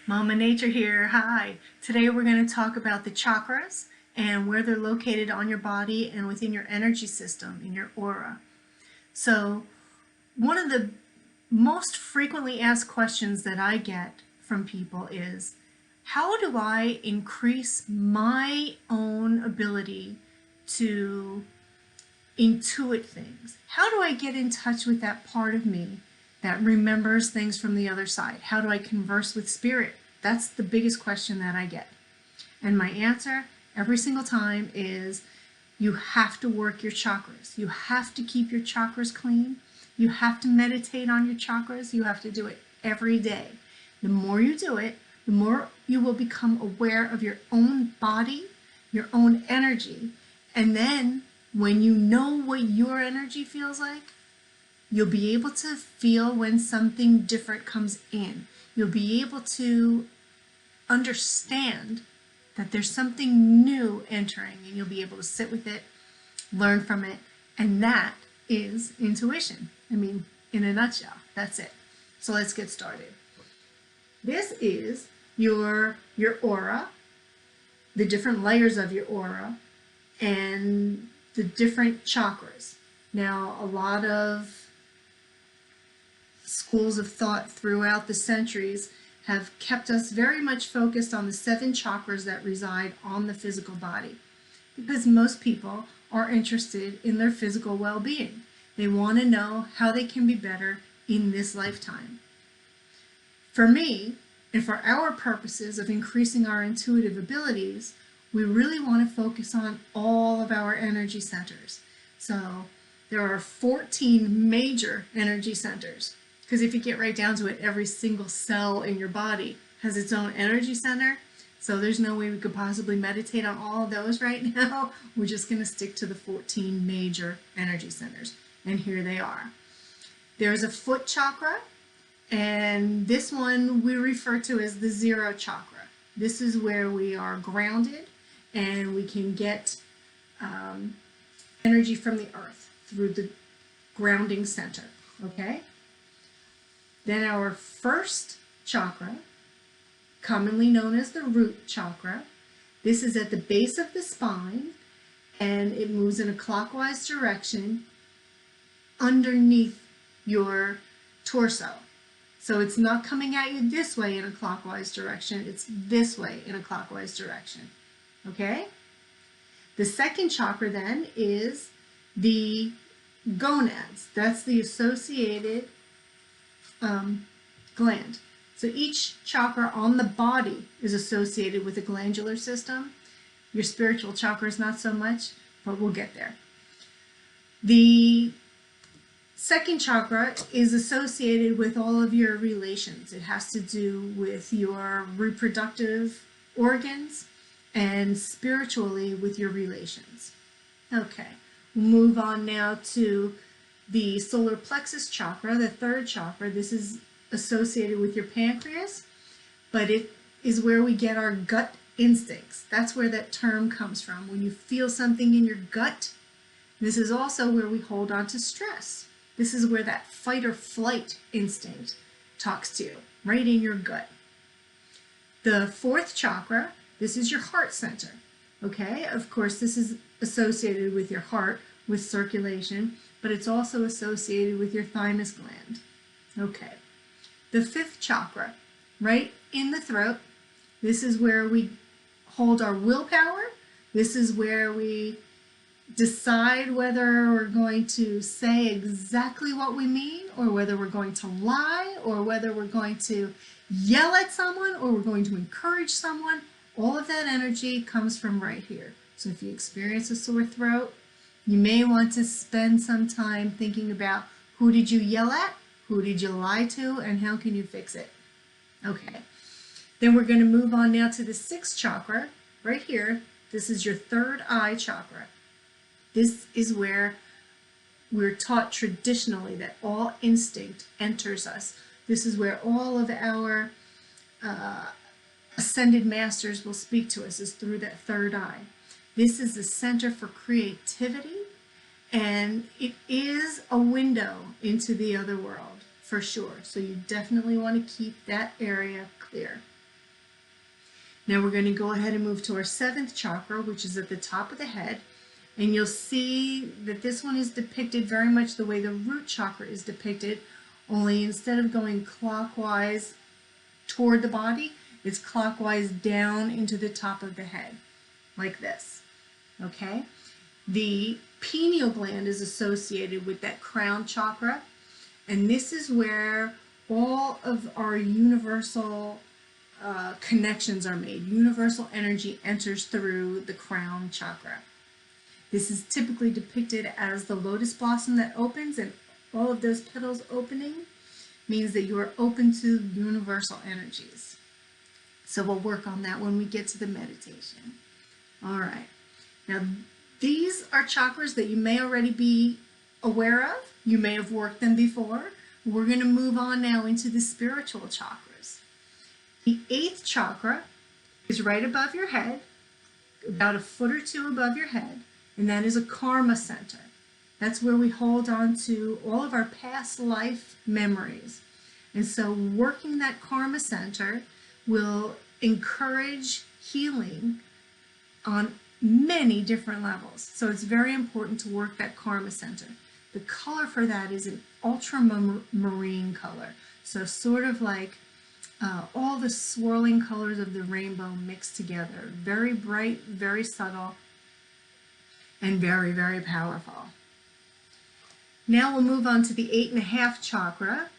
Mama Nature here. Hi. Today we're going to talk about the chakras and where they're located on your body and within your energy system, in your aura. So one of the most frequently asked questions that I get from people is, how do I increase my own ability to intuit things? How do I get in touch with that part of me that remembers things from the other side? How do I converse with spirit? That's the biggest question that I get. And my answer every single time is, you have to work your chakras. You have to keep your chakras clean. You have to meditate on your chakras. You have to do it every day. The more you do it, the more you will become aware of your own body, your own energy. And then when you know what your energy feels like, you'll be able to feel when something different comes in. You'll be able to understand that there's something new entering, and you'll be able to sit with it, learn from it, and that is intuition. I mean, in a nutshell, that's it. So let's get started. This is your aura, the different layers of your aura, and the different chakras. Now, a lot of schools of thought throughout the centuries have kept us very much focused on the 7 chakras that reside on the physical body, because most people are interested in their physical well-being. They want to know how they can be better in this lifetime. For me, and for our purposes of increasing our intuitive abilities, we really want to focus on all of our energy centers. So there are 14 major energy centers, because if you get right down to it, every single cell in your body has its own energy center. So there's no way we could possibly meditate on all of those right now. We're just going to stick to the 14 major energy centers. And here they are. There's a foot chakra, and this one we refer to as the 0 chakra. This is where we are grounded and we can get energy from the earth through the grounding center. Okay? Then our first chakra, commonly known as the root chakra, this is at the base of the spine, and it moves in a clockwise direction underneath your torso. So it's not coming at you this way in a clockwise direction, it's this way in a clockwise direction. Okay? The second chakra then is the gonads. That's the associated gland. So each chakra on the body is associated with a glandular system. Your spiritual chakras not so much, but we'll get there. The second chakra is associated with all of your relations. It has to do with your reproductive organs and spiritually with your relations. Okay, we'll move on now to the solar plexus chakra, the third chakra. This is associated with your pancreas, but it is where we get our gut instincts. That's where that term comes from. When you feel something in your gut, this is also where we hold on to stress. This is where that fight or flight instinct talks to you, right in your gut. The fourth chakra, this is your heart center. Okay, of course, this is associated with your heart, with circulation, but it's also associated with your thymus gland. Okay. The fifth chakra, right in the throat, this is where we hold our willpower. This is where we decide whether we're going to say exactly what we mean, or whether we're going to lie, or whether we're going to yell at someone, or we're going to encourage someone. All of that energy comes from right here. So if you experience a sore throat, you may want to spend some time thinking about, who did you yell at, who did you lie to, and how can you fix it? Okay. Then we're going to move on now to the sixth chakra, right here. This is your third eye chakra. This is where we're taught traditionally that all instinct enters us. This is where all of our ascended masters will speak to us, is through that third eye. This is the center for creativity, and it is a window into the other world, for sure. So you definitely want to keep that area clear. Now we're going to go ahead and move to our 7th chakra, which is at the top of the head. And you'll see that this one is depicted very much the way the root chakra is depicted, only instead of going clockwise toward the body, it's clockwise down into the top of the head, like this. Okay? The pineal gland is associated with that crown chakra, and this is where all of our universal connections are made. Universal energy enters through the crown chakra. This is typically depicted as the lotus blossom that opens, and all of those petals opening means that you are open to universal energies. So we'll work on that when we get to the meditation. All right. Now, these are chakras that you may already be aware of. You may have worked them before. We're going to move on now into the spiritual chakras. The 8th chakra is right above your head, about a foot or two above your head, and that is a karma center. That's where we hold on to all of our past life memories. And so working that karma center will encourage healing on many different levels. So it's very important to work that karma center. The color for that is an ultramarine color. So sort of like all the swirling colors of the rainbow mixed together. Very bright, very subtle, and very, very powerful. Now we'll move on to the 8.5 chakra,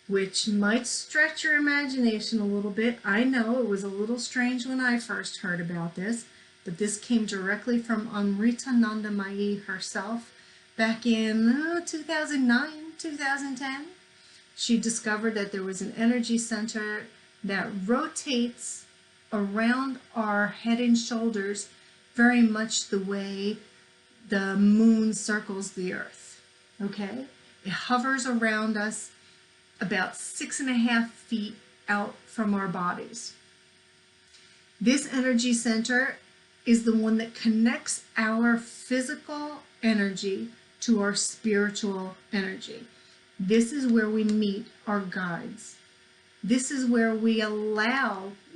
which might stretch your imagination a little bit. I know it was a little strange when I first heard about this, but this came directly from Amritanandamayi herself back in 2009, 2010. She discovered that there was an energy center that rotates around our head and shoulders very much the way the moon circles the earth. Okay? It hovers around us about 6.5 feet out from our bodies. This energy center is the one that connects our physical energy to our spiritual energy. This is where we meet our guides. This is where we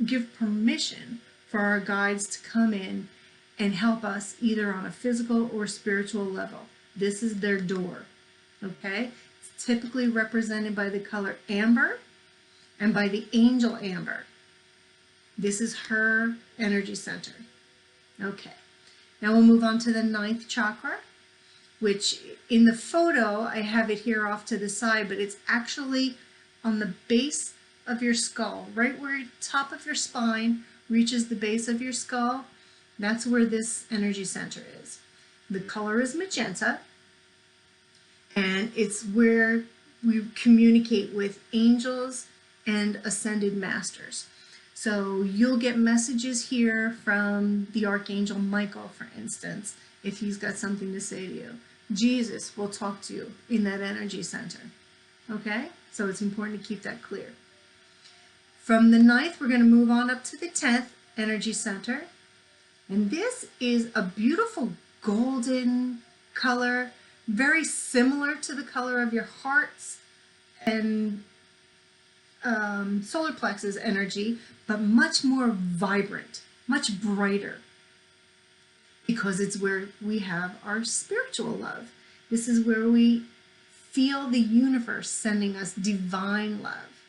give permission for our guides to come in and help us either on a physical or spiritual level. This is their door, okay? It's typically represented by the color amber and by the angel amber. This is her energy center. Okay, now we'll move on to the 9th chakra, which in the photo, I have it here off to the side, but it's actually on the base of your skull, right where the top of your spine reaches the base of your skull. That's where this energy center is. The color is magenta, and it's where we communicate with angels and ascended masters. So you'll get messages here from the Archangel Michael, for instance, if he's got something to say to you. Jesus will talk to you in that energy center. Okay? So it's important to keep that clear. From the 9th, we're going to move on up to the 10th energy center. And this is a beautiful golden color, very similar to the color of your heart's and solar plexus energy, but much more vibrant, much brighter, because it's where we have our spiritual love. This is where we feel the universe sending us divine love.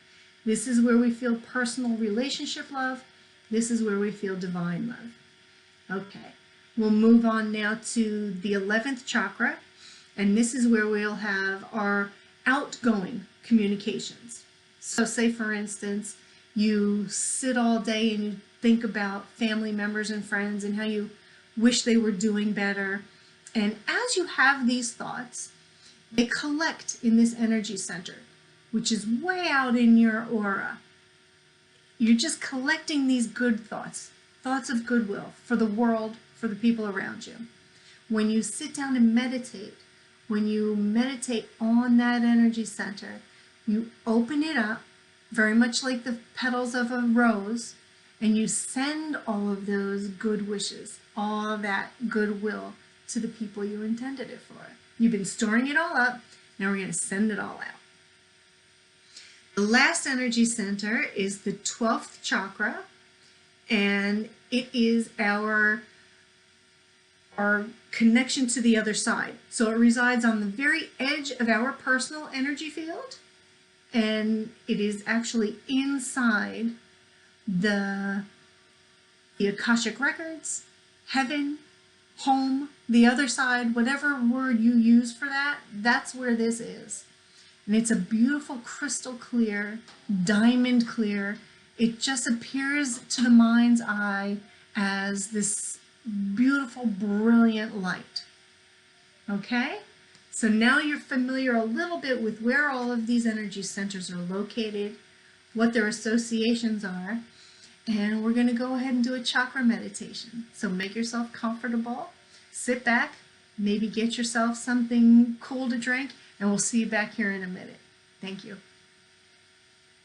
This is where we feel personal relationship love. This is where we feel divine love. Okay, we'll move on now to the 11th chakra, and this is where we'll have our outgoing communications. So say, for instance, you sit all day and you think about family members and friends and how you wish they were doing better. And as you have these thoughts, they collect in this energy center, which is way out in your aura. You're just collecting these good thoughts, thoughts of goodwill for the world, for the people around you. When you sit down and meditate, when you meditate on that energy center, you open it up, very much like the petals of a rose, and you send all of those good wishes, all of that goodwill to the people you intended it for. You've been storing it all up, now we're going to send it all out. The last energy center is the 12th chakra, and it is our connection to the other side. So it resides on the very edge of our personal energy field, and it is actually inside the Akashic records, heaven, home, the other side, whatever word you use for that, that's where this is. And it's a beautiful crystal clear, diamond clear. It just appears to the mind's eye as this beautiful, brilliant light. Okay? So now you're familiar a little bit with where all of these energy centers are located, what their associations are, and we're going to go ahead and do a chakra meditation. So make yourself comfortable, sit back, maybe get yourself something cool to drink, and we'll see you back here in a minute. Thank you.